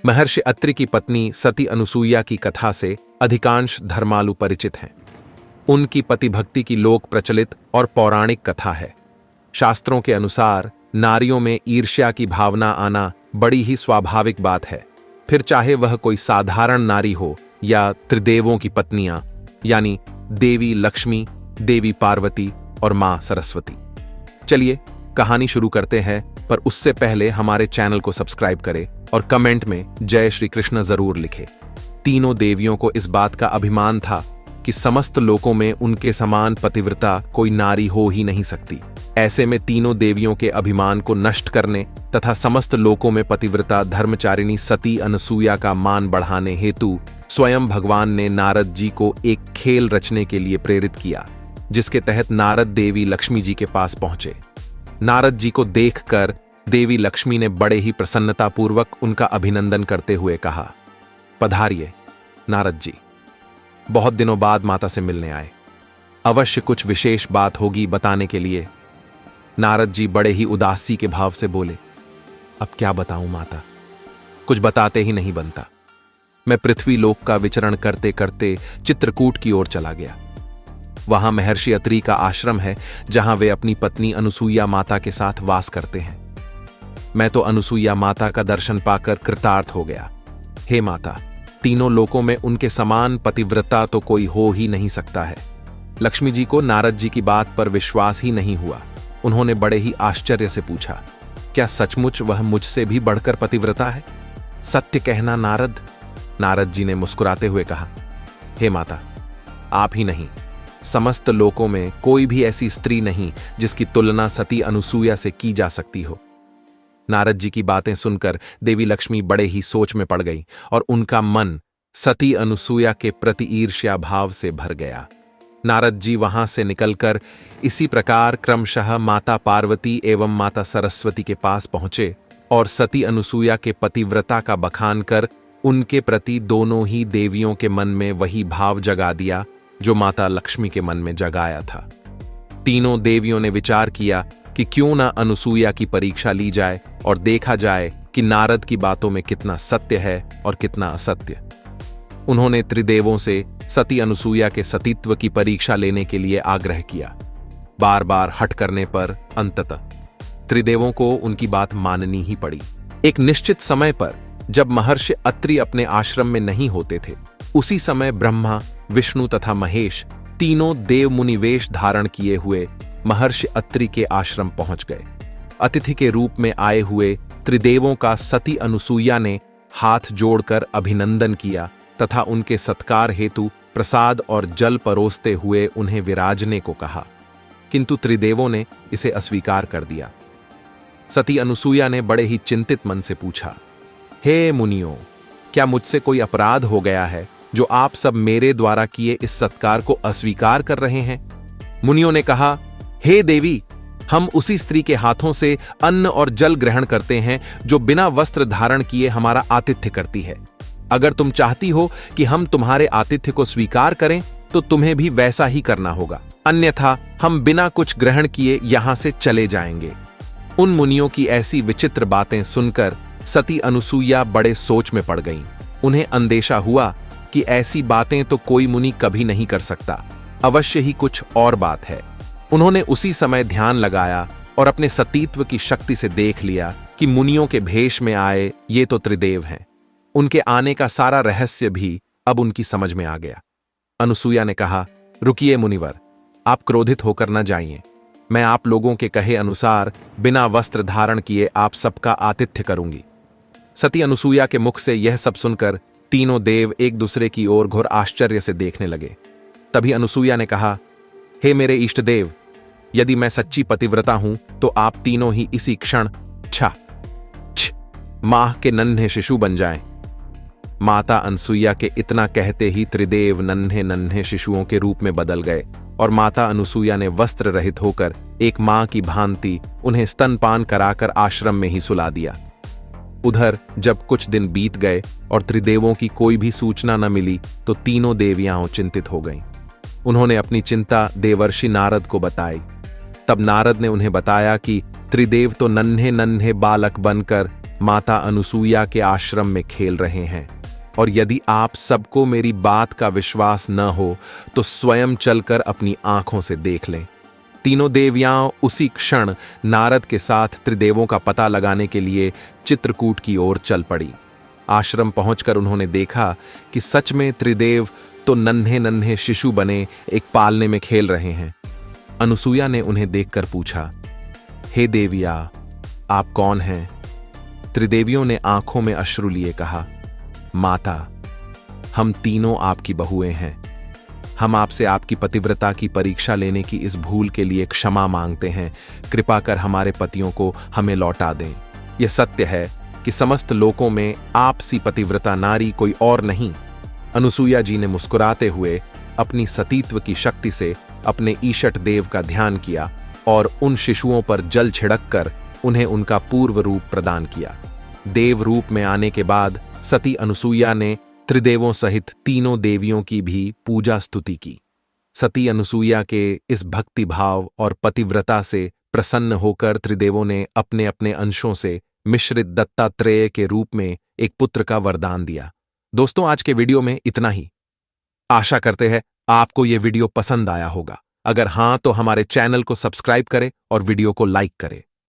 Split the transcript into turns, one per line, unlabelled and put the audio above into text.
महर्षि अत्रि की पत्नी सती अनुसूया की कथा से अधिकांश धर्मालु परिचित हैं। उनकी पतिभक्ति की लोक प्रचलित और पौराणिक कथा है। शास्त्रों के अनुसार नारियों में ईर्ष्या की भावना आना बड़ी ही स्वाभाविक बात है, फिर चाहे वह कोई साधारण नारी हो या त्रिदेवों की पत्नियां, यानी देवी लक्ष्मी, देवी पार्वती और मां सरस्वती। चलिए कहानी शुरू करते हैं, पर उससे पहले हमारे चैनल को सब्सक्राइब करें और कमेंट में जय श्री कृष्ण जरूर लिखें। तीनों देवियों को इस बात का अभिमान था कि समस्त लोकों में उनके समान पतिव्रता कोई नारी हो ही नहीं सकती। ऐसे में तीनों देवियों के अभिमान को नष्ट करने तथा समस्त लोकों में पतिव्रता धर्मचारिणी सती अनुसूया का मान बढ़ाने हेतु स्वयं भगवान ने नारद जी को एक खेल रचने के लिए प्रेरित किया, जिसके तहत नारद देवी लक्ष्मी जी के पास पहुंचे। नारद जी को देखकर देवी लक्ष्मी ने बड़े ही प्रसन्नतापूर्वक उनका अभिनंदन करते हुए कहा, पधारिए नारद जी, बहुत दिनों बाद माता से मिलने आए। अवश्य कुछ विशेष बात होगी बताने के लिए। नारद जी बड़े ही उदासी के भाव से बोले, अब क्या बताऊं माता, कुछ बताते ही नहीं बनता। मैं पृथ्वी लोक का विचरण करते करते चित्रकूट की ओर चला गया। वहां महर्षि अत्रि का आश्रम है, जहां वे अपनी पत्नी अनुसूया माता के साथ वास करते हैं। मैं तो अनुसूया माता का दर्शन पाकर कृतार्थ हो गया। हे माता, तीनों लोकों में उनके समान पतिव्रता तो कोई हो ही नहीं सकता है। लक्ष्मी जी को नारद जी की बात पर विश्वास ही नहीं हुआ। उन्होंने बड़े ही आश्चर्य से पूछा, क्या सचमुच वह मुझसे भी बढ़कर पतिव्रता है? सत्य कहना नारद। नारद जी ने मुस्कुराते हुए कहा, हे माता, आप ही नहीं, समस्त लोकों में कोई भी ऐसी स्त्री नहीं जिसकी तुलना सती अनुसूया से की जा सकती हो। नारद जी की बातें सुनकर देवी लक्ष्मी बड़े ही सोच में पड़ गई और उनका मन सती अनुसूया के प्रति ईर्ष्या भाव से भर गया। नारद जी वहां से निकलकर इसी प्रकार क्रमशः माता पार्वती एवं माता सरस्वती के पास पहुंचे और सती अनुसूया के पतिव्रता का बखान कर उनके प्रति दोनों ही देवियों के मन में वही भाव जगा दिया जो माता लक्ष्मी के मन में जगाया था। तीनों देवियों ने विचार किया कि क्यों ना अनुसूया की परीक्षा ली जाए और देखा जाए कि नारद की बातों में कितना सत्य है और कितना असत्य। उन्होंने त्रिदेवों से सती अनुसूया के सतीत्व की परीक्षा लेने के लिए आग्रह किया। बार बार हट करने पर अंततः त्रिदेवों को उनकी बात माननी ही पड़ी। एक निश्चित समय पर जब महर्षि अत्रि अपने आश्रम में नहीं होते थे, उसी समय ब्रह्मा, विष्णु तथा महेश तीनों देव मुनि वेश धारण किए हुए महर्षि अत्रि के आश्रम पहुंच गए। अतिथि के रूप में आए हुए त्रिदेवों का सती अनुसूया ने हाथ जोड़कर अभिनंदन किया तथा उनके सत्कार हेतु प्रसाद और जल परोसते हुए उन्हें विराजने को कहा, किंतु त्रिदेवों ने इसे अस्वीकार कर दिया। सती अनुसूया ने बड़े ही चिंतित मन से पूछा, हे मुनियों, क्या मुझसे कोई अपराध हो गया है जो आप सब मेरे द्वारा किए इस सत्कार को अस्वीकार कर रहे हैं? मुनियों ने कहा, हे देवी, हम उसी स्त्री के हाथों से अन्न और जल ग्रहण करते हैं जो बिना वस्त्र धारण किए हमारा आतिथ्य करती है। अगर तुम चाहती हो कि हम तुम्हारे आतिथ्य को स्वीकार करें तो तुम्हें भी वैसा ही करना होगा, अन्यथा हम बिना कुछ ग्रहण किए यहां से चले जाएंगे। उन मुनियों की ऐसी विचित्र बातें सुनकर सती अनुसूया बड़े सोच में पड़ गईं। उन्हें अंदेशा हुआ कि ऐसी बातें तो कोई मुनि कभी नहीं कर सकता, अवश्य ही कुछ और बात है। उन्होंने उसी समय ध्यान लगाया और अपने सतीत्व की शक्ति से देख लिया कि मुनियों के भेष में आए ये तो त्रिदेव हैं। उनके आने का सारा रहस्य भी अब उनकी समझ में आ गया। अनुसूया ने कहा, रुकिए मुनिवर, आप क्रोधित होकर न जाइए। मैं आप लोगों के कहे अनुसार बिना वस्त्र धारण किए आप सबका आतिथ्य करूंगी। सती अनुसूया के मुख से यह सब सुनकर तीनों देव एक दूसरे की ओर घोर आश्चर्य से देखने लगे। तभी अनुसूया ने कहा, हे मेरे इष्ट देव, यदि मैं सच्ची पतिव्रता हूं तो आप तीनों ही इसी क्षण माह के नन्हे शिशु बन जाएं। माता अनुसूया के इतना कहते ही त्रिदेव नन्हे नन्हे शिशुओं के रूप में बदल गए और माता अनुसूया ने वस्त्र रहित होकर एक मां की भांति उन्हें स्तनपान कराकर आश्रम में ही सुला दिया। उधर जब कुछ दिन बीत गए और त्रिदेवों की कोई भी सूचना न मिली तो तीनों देवियां चिंतित हो गईं। उन्होंने अपनी चिंता देवर्षि नारद को बताई। तब नारद ने उन्हें बताया कि त्रिदेव तो नन्हे नन्हे बालक बनकर माता अनुसूया के आश्रम में खेल रहे हैं, और यदि आप सबको मेरी बात का विश्वास न हो तो स्वयं चलकर अपनी आंखों से देख लें। तीनों देवियां उसी क्षण नारद के साथ त्रिदेवों का पता लगाने के लिए चित्रकूट की ओर चल पड़ी। आश्रम पहुंचकर उन्होंने देखा कि सच में त्रिदेव तो नन्हे नन्हे शिशु बने एक पालने में खेल रहे हैं। अनुसूया ने उन्हें देखकर पूछा, हे देविया, आप कौन हैं? त्रिदेवियों ने आंखों में अश्रु लिए कहा, माता, हम तीनों आपकी बहुएं हैं। हम आपसे आपकी पतिव्रता की परीक्षा लेने की इस भूल के लिए क्षमा मांगते हैं। कृपा कर हमारे पतियों को हमें लौटा दें। यह सत्य है कि समस्त लोकों में आपसी पतिव्रता नारी कोई और नहीं। अनुसूया जी ने मुस्कुराते हुए अपनी सतीत्व की शक्ति से अपने ईशट देव का ध्यान किया और उन शिशुओं पर जल छिड़ककर उन्हें उनका पूर्व रूप प्रदान किया। देव रूप में आने के बाद सती अनुसूया ने त्रिदेवों सहित तीनों देवियों की भी पूजा स्तुति की। सती अनुसूया के इस भक्ति भाव और पतिव्रता से प्रसन्न होकर त्रिदेवों ने अपने अपने अंशों से मिश्रित दत्तात्रेय के रूप में एक पुत्र का वरदान दिया। दोस्तों, आज के वीडियो में इतना ही। आशा करते हैं आपको यह वीडियो पसंद आया होगा। अगर हां तो हमारे चैनल को सब्सक्राइब करें और वीडियो को लाइक करें।